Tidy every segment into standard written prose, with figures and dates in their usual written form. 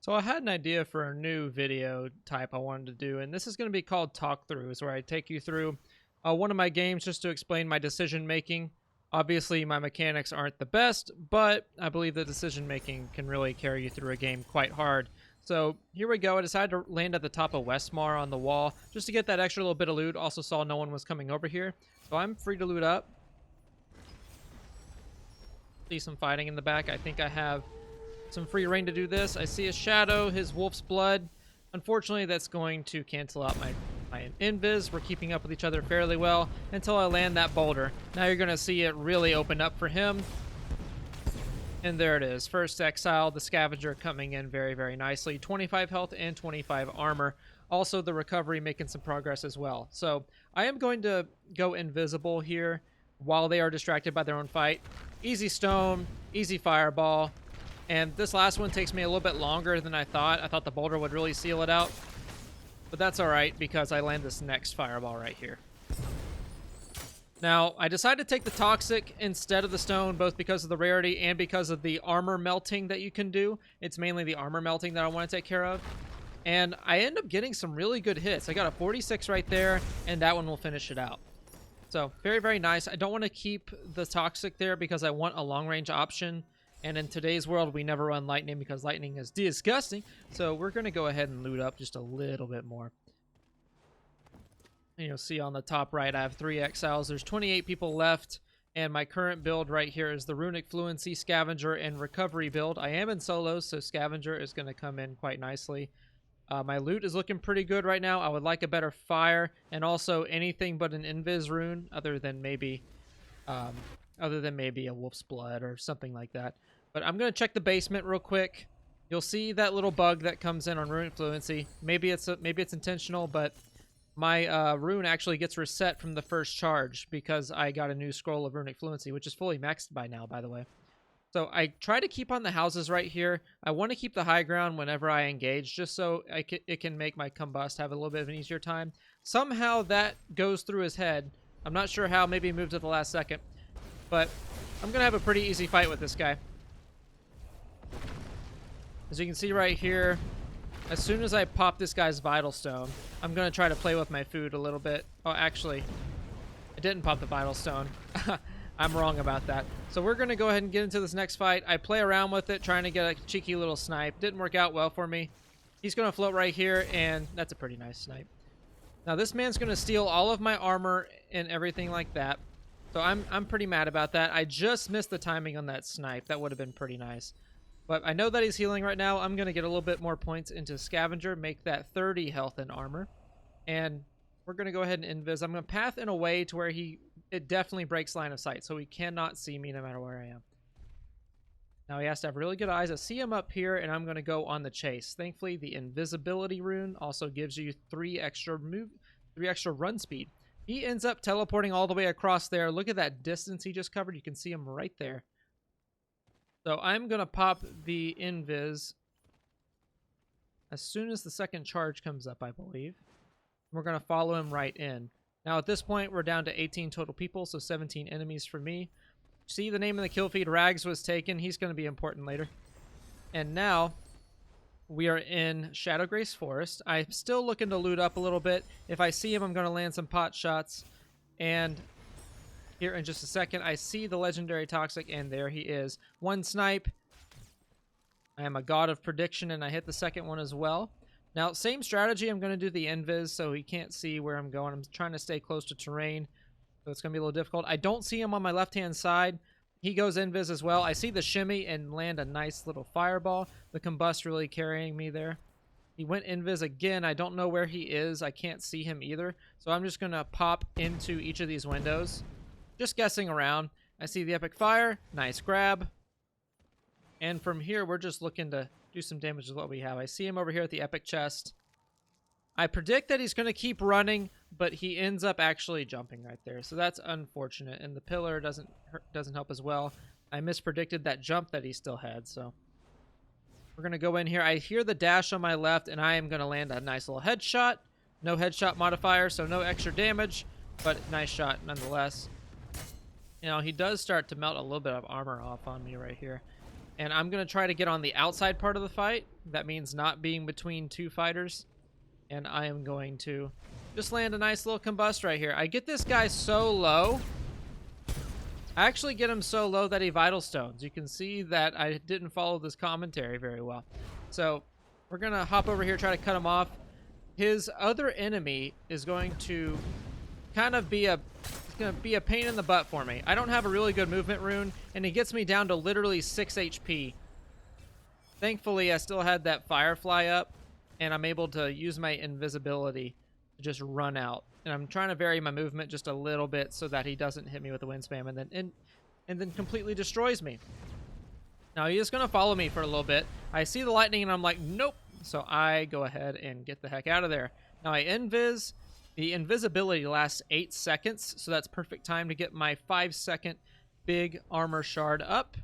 So I had an idea for a new video type I wanted to do, and this is going to be called Talk Throughs, where I take you through one of my games just to explain my decision making. Obviously, my mechanics aren't the best, but I believe the decision making can really carry you through a game quite hard. So here we go. I decided to land at the top of Westmar on the wall just to get that extra little bit of loot. Also saw no one was coming over here, so I'm free to loot up. See some fighting in the back. I think I have some free reign to do this. I see a shadow, his wolf's blood. Unfortunately, that's going to cancel out my invis. We're keeping up with each other fairly well until I land that boulder. Now you're going to see it really open up for him. And there it is. First exile, the scavenger coming in very, very nicely. 25 health and 25 armor. Also the recovery making some progress as well. So I am going to go invisible here while they are distracted by their own fight. Easy stone, easy fireball. And this last one takes me a little bit longer than I thought. I thought the boulder would really seal it out. But that's alright because I land this next fireball right here. Now, I decided to take the toxic instead of the stone, both because of the rarity and because of the armor melting that you can do. It's mainly the armor melting that I want to take care of. And I end up getting some really good hits. I got a 46 right there, and that one will finish it out. So, very, very nice. I don't want to keep the toxic there because I want a long-range option. And in today's world, we never run lightning because lightning is disgusting. So we're going to go ahead and loot up just a little bit more. And you'll see on the top right, I have 3 exiles. There's 28 people left. And my current build right here is the Runic Fluency, Scavenger, and Recovery build. I am in solos, so Scavenger is going to come in quite nicely. My loot is looking pretty good right now. I would like a better fire and also anything but an invis rune other than maybe a wolf's blood or something like that. But I'm going to check the basement real quick. You'll see that little bug that comes in on Runic Fluency. Maybe it's intentional, but my rune actually gets reset from the first charge because I got a new scroll of Runic Fluency, which is fully maxed by now, by the way. So I try to keep on the houses right here. I want to keep the high ground whenever I engage, just so it can make my combust have a little bit of an easier time. Somehow that goes through his head. I'm not sure how. Maybe he moved at the last second. But I'm going to have a pretty easy fight with this guy. As you can see right here, as soon as I pop this guy's Vital Stone, I'm going to try to play with my food a little bit. Oh, actually, I didn't pop the Vital Stone. I'm wrong about that. So we're going to go ahead and get into this next fight. I play around with it, trying to get a cheeky little snipe. Didn't work out well for me. He's going to float right here, and that's a pretty nice snipe. Now, this man's going to steal all of my armor and everything like that. So I'm pretty mad about that. I just missed the timing on that snipe. That would have been pretty nice. But I know that he's healing right now. I'm going to get a little bit more points into Scavenger, make that 30 health and armor. And we're going to go ahead and invis. I'm going to path in a way to where it definitely breaks line of sight, so he cannot see me no matter where I am. Now he has to have really good eyes. I see him up here, and I'm going to go on the chase. Thankfully, the invisibility rune also gives you 3 extra run speed. He ends up teleporting all the way across there. Look at that distance he just covered. You can see him right there. So I'm going to pop the invis as soon as the second charge comes up, I believe. We're going to follow him right in. Now at this point, we're down to 18 total people, so 17 enemies for me. See the name in the kill feed, Rags was taken. He's going to be important later. And now we are in Shadowgrace Forest. I'm still looking to loot up a little bit. If I see him, I'm going to land some pot shots. And here in just a second, I see the legendary Toxic, and there he is. 1 snipe. I am a god of prediction, and I hit the second one as well. Now, same strategy. I'm going to do the invis, so he can't see where I'm going. I'm trying to stay close to terrain, so it's going to be a little difficult. I don't see him on my left-hand side. He goes invis as well. I see the shimmy and land a nice little fireball. The combust really carrying me there. He went invis again. I don't know where he is. I can't see him either. So I'm just going to pop into each of these windows. Just guessing around. I see the epic fire. Nice grab. And from here, we're just looking to do some damage with what we have. I see him over here at the epic chest. I predict that he's going to keep running, but he ends up actually jumping right there. So that's unfortunate. And the pillar doesn't help as well. I mispredicted that jump that he still had. So we're going to go in here. I hear the dash on my left, and I am going to land a nice little headshot. No headshot modifier, so no extra damage, but nice shot nonetheless. You know, he does start to melt a little bit of armor off on me right here. And I'm going to try to get on the outside part of the fight. That means not being between two fighters. And I am going to just land a nice little combust right here. I get this guy so low. I actually get him so low that he vital stones. You can see that I didn't follow this commentary very well. So we're going to hop over here, try to cut him off. His other enemy is going to kind of be a pain in the butt for me. I don't have a really good movement rune, and he gets me down to literally 6 HP. Thankfully, I still had that firefly up, and I'm able to use my invisibility to just run out. And I'm trying to vary my movement just a little bit so that he doesn't hit me with the wind spam and then completely destroys me. Now, he is going to follow me for a little bit. I see the lightning, and I'm like, nope. So I go ahead and get the heck out of there. Now, I invis. The invisibility lasts 8 seconds, so that's perfect time to get my 5-second big armor shard up.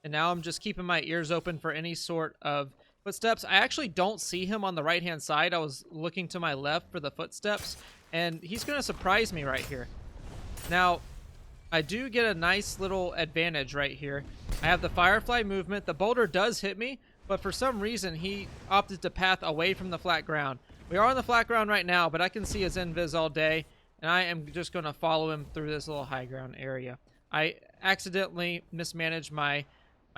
And now I'm just keeping my ears open for any sort of footsteps. I actually don't see him on the right-hand side. I was looking to my left for the footsteps, and he's going to surprise me right here. Now, I do get a nice little advantage right here. I have the firefly movement. The boulder does hit me, but for some reason, he opted to path away from the flat ground. We are on the flat ground right now, but I can see his invis all day, and I am just going to follow him through this little high ground area. I accidentally mismanaged my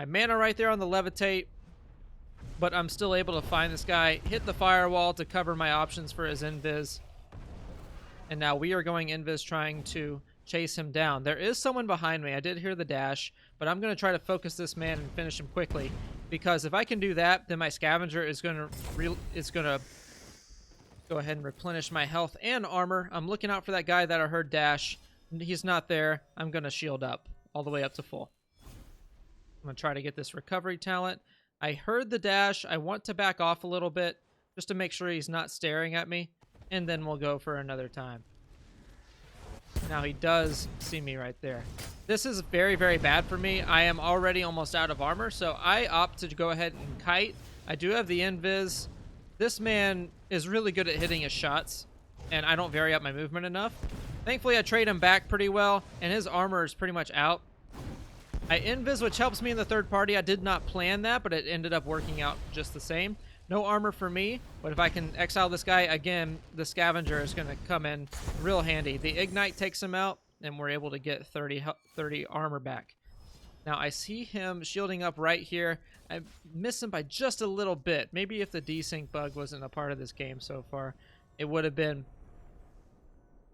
mana right there on the levitate, but I'm still able to find this guy, hit the firewall to cover my options for his invis, and now we are going invis trying to chase him down. There is someone behind me. I did hear the dash, but I'm going to try to focus this man and finish him quickly, because if I can do that, then my scavenger is going to go ahead and replenish my health and armor. I'm looking out for that guy that I heard dash. He's not there. I'm going to shield up all the way up to full. I'm going to try to get this recovery talent. I heard the dash. I want to back off a little bit just to make sure he's not staring at me, and then we'll go for another time. Now he does see me right there. This is very, very bad for me. I am already almost out of armor, so I opt to go ahead and kite. I do have the invis. This man is really good at hitting his shots, and I don't vary up my movement enough. Thankfully, I trade him back pretty well, and his armor is pretty much out. I invis, which helps me in the third party. I did not plan that, but it ended up working out just the same. No armor for me, but if I can exile this guy, again, the scavenger is going to come in real handy. The ignite takes him out, and we're able to get 30 armor back. Now, I see him shielding up right here. I missed him by just a little bit. Maybe if the desync bug wasn't a part of this game so far, it would have been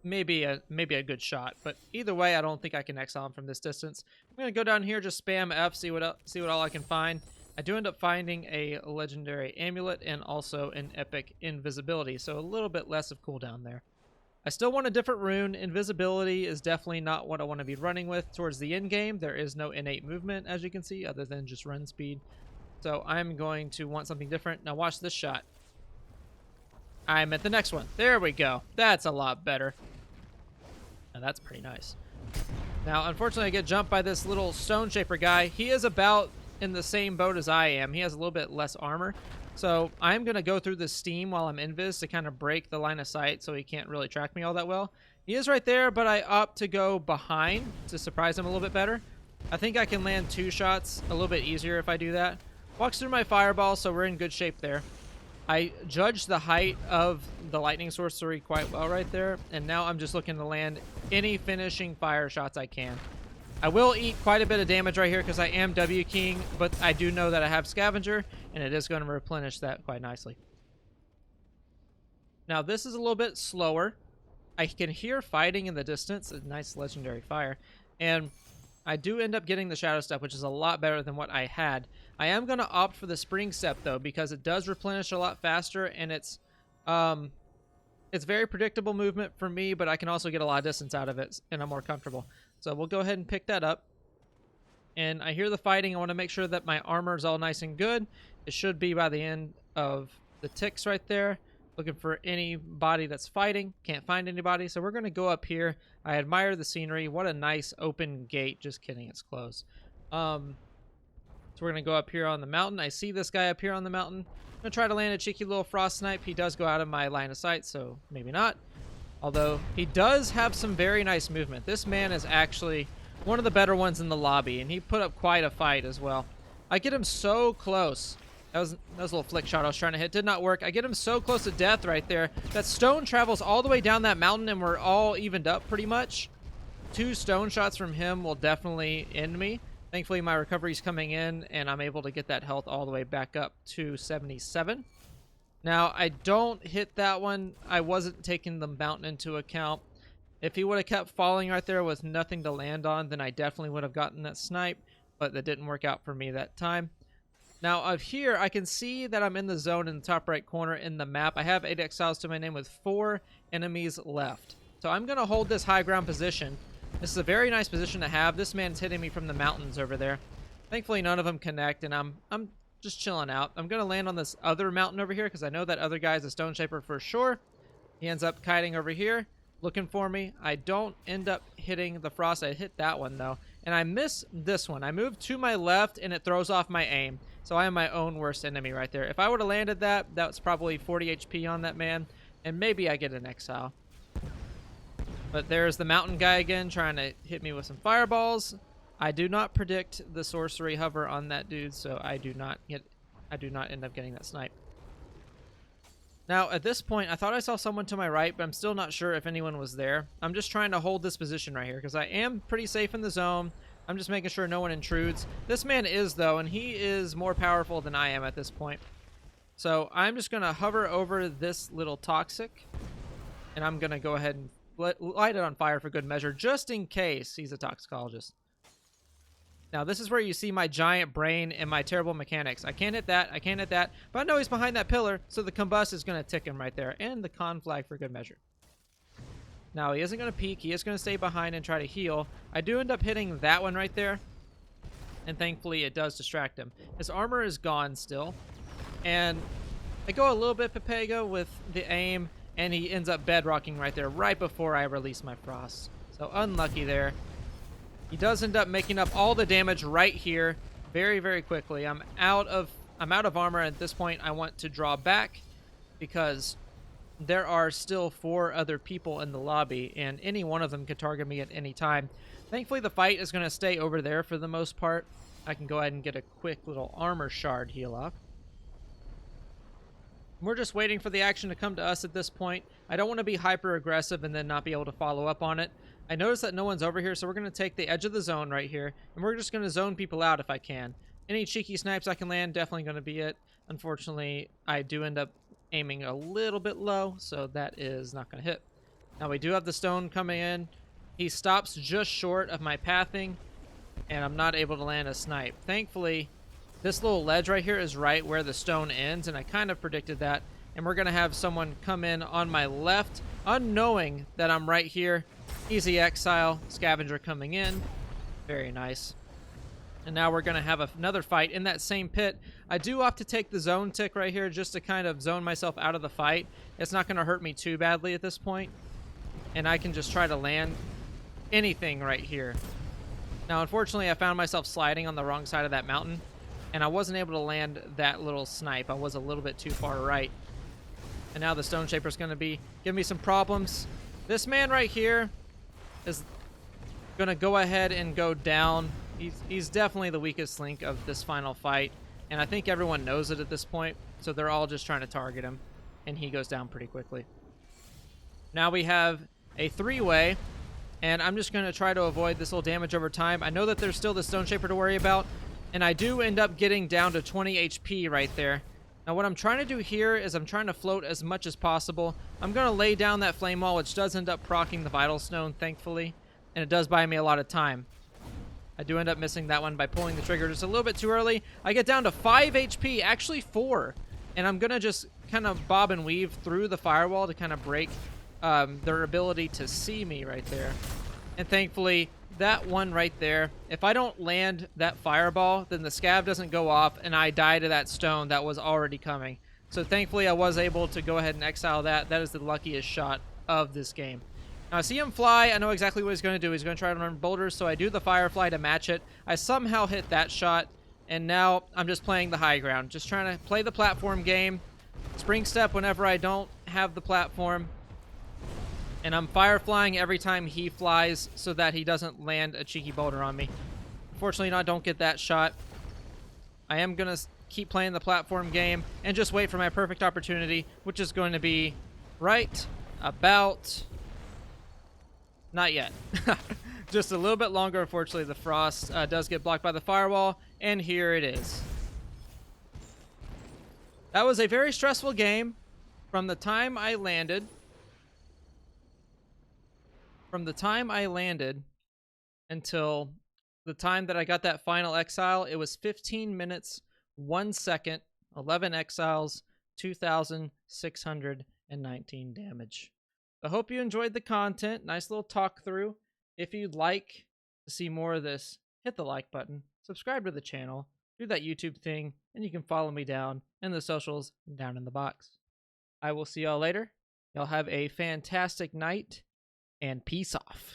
maybe a good shot. But either way, I don't think I can exile him from this distance. I'm going to go down here, just spam F, see what all I can find. I do end up finding a legendary amulet and also an epic invisibility, so a little bit less of cooldown there. I still want a different rune. Invisibility is definitely not what I want to be running with towards the end game. There is no innate movement, as you can see, other than just run speed. So I'm going to want something different. Now watch this shot. I'm at the next one. There we go. That's a lot better. Now that's pretty nice. Now, unfortunately, I get jumped by this little stone shaper guy. He is about in the same boat as I am. He has a little bit less armor. So I'm going to go through the steam while I'm invis to kind of break the line of sight so he can't really track me all that well. He is right there, but I opt to go behind to surprise him a little bit better. I think I can land 2 shots a little bit easier if I do that. Walks through my fireball, so we're in good shape there. I judged the height of the lightning sorcery quite well right there, and now I'm just looking to land any finishing fire shots I can. I will eat quite a bit of damage right here because I am W keying, but I do know that I have Scavenger, and it is going to replenish that quite nicely. Now, this is a little bit slower. I can hear fighting in the distance, a nice legendary fire, and I do end up getting the Shadow Step, which is a lot better than what I had. I am going to opt for the Spring Step, though, because it does replenish a lot faster, and it's very predictable movement for me, but I can also get a lot of distance out of it, and I'm more comfortable. So we'll go ahead and pick that up. And I hear the fighting. I want to make sure that my armor is all nice and good. It should be by the end of the ticks right there. Looking for anybody that's fighting. Can't find anybody, so we're going to go up here. I admire the scenery. What a nice open gate. Just kidding, it's closed. So we're going to go up here on the mountain. I see this guy up here on the mountain. I'm going to try to land a cheeky little frost snipe. He does go out of my line of sight, so maybe not. Although, he does have some very nice movement. This man is actually one of the better ones in the lobby, and he put up quite a fight as well. I get him so close. That was a little flick shot I was trying to hit. Did not work. I get him so close to death right there. That stone travels all the way down that mountain, and we're all evened up pretty much. 2 stone shots from him will definitely end me. Thankfully, my recovery's coming in, and I'm able to get that health all the way back up to 77. Now, I don't hit that one. I wasn't taking the mountain into account. If he would have kept falling right there with nothing to land on, then I definitely would have gotten that snipe, but that didn't work out for me that time. Now, up here, I can see that I'm in the zone in the top right corner in the map. I have 8 exiles to my name with 4 enemies left. So I'm going to hold this high ground position. This is a very nice position to have. This man's hitting me from the mountains over there. Thankfully, none of them connect, and I'm just chilling out. I'm going to land on this other mountain over here because I know that other guy is a stone shaper for sure. He ends up kiting over here, looking for me. I don't end up hitting the frost. I hit that one, though, and I miss this one. I move to my left, and it throws off my aim. So I am my own worst enemy right there. If I would have landed that, that's probably 40 HP on that man, and maybe I get an exile. But there's the mountain guy again trying to hit me with some fireballs. I do not predict the sorcery hover on that dude, so I do not end up getting that snipe. Now, at this point, I thought I saw someone to my right, but I'm still not sure if anyone was there. I'm just trying to hold this position right here because I am pretty safe in the zone. I'm just making sure no one intrudes. This man is, though, and he is more powerful than I am at this point. So I'm just going to hover over this little toxic, and I'm going to go ahead and light it on fire for good measure, just in case he's a toxicologist. Now, this is where you see my giant brain and my terrible mechanics. I can't hit that. I can't hit that. But I know he's behind that pillar, so the combust is going to tick him right there, and the con flag for good measure. Now, he isn't going to peek. He is going to stay behind and try to heal. I do end up hitting that one right there, and thankfully it does distract him. His armor is gone still, and I go a little bit Pepega with the aim, and he ends up bedrocking right there right before I release my frost. So unlucky there. He does end up making up all the damage right here very, very quickly. I'm out of armor at this point. I want to draw back because there are still 4 other people in the lobby, and any one of them could target me at any time. Thankfully, the fight is going to stay over there for the most part. I can go ahead and get a quick little armor shard heal off. We're just waiting for the action to come to us at this point. I don't want to be hyper aggressive and then not be able to follow up on it. I notice that no one's over here, so we're going to take the edge of the zone right here, and we're just going to zone people out if I can. Any cheeky snipes I can land, definitely going to be it. Unfortunately, I do end up aiming a little bit low, so that is not going to hit. Now, we do have the stone coming in. He stops just short of my pathing, and I'm not able to land a snipe. Thankfully, this little ledge right here is right where the stone ends, and I kind of predicted that. And we're going to have someone come in on my left, unknowing that I'm right here. Easy exile, scavenger coming in. Very nice. And now we're going to have another fight in that same pit. I do opt to take the zone tick right here just to kind of zone myself out of the fight. It's not going to hurt me too badly at this point. And I can just try to land anything right here. Now, unfortunately, I found myself sliding on the wrong side of that mountain, and I wasn't able to land that little snipe. I was a little bit too far right. And now the Stone Shaper's going to be giving me some problems. This man right here is going to go ahead and go down. He's definitely the weakest link of this final fight, and I think everyone knows it at this point, so they're all just trying to target him, and he goes down pretty quickly. Now we have a 3-way, and I'm just going to try to avoid this little damage over time. I know that there's still the Stone Shaper to worry about, and I do end up getting down to 20 HP right there. Now what I'm trying to do here is I'm trying to float as much as possible. I'm going to lay down that flame wall, which does end up proccing the Vital Stone, thankfully, and it does buy me a lot of time. I do end up missing that one by pulling the trigger just a little bit too early. I get down to 5 HP, actually 4, and I'm going to just kind of bob and weave through the firewall to kind of break their ability to see me right there. And thankfully, that one right there, if I don't land that fireball, then the scav doesn't go off, and I die to that stone that was already coming. So thankfully, I was able to go ahead and exile that. That is the luckiest shot of this game. Now, I see him fly. I know exactly what he's going to do. He's going to try to run boulders, so I do the Firefly to match it. I somehow hit that shot, and now I'm just playing the high ground. Just trying to play the platform game. Spring step whenever I don't have the platform. And I'm fire flying every time he flies so that he doesn't land a cheeky boulder on me. Unfortunately, I don't get that shot. I am going to keep playing the platform game and just wait for my perfect opportunity, which is going to be right about... Not yet. Just a little bit longer. Unfortunately, the frost does get blocked by the firewall, and here it is. That was a very stressful game from the time I landed. Until the time that I got that final exile, it was 15 minutes, 1 second, 11 exiles, 2,619 damage. I hope you enjoyed the content. Nice little talk through. If you'd like to see more of this, hit the like button, subscribe to the channel, do that YouTube thing, and you can follow me down in the socials down in the box. I will see y'all later. Y'all have a fantastic night, and peace off.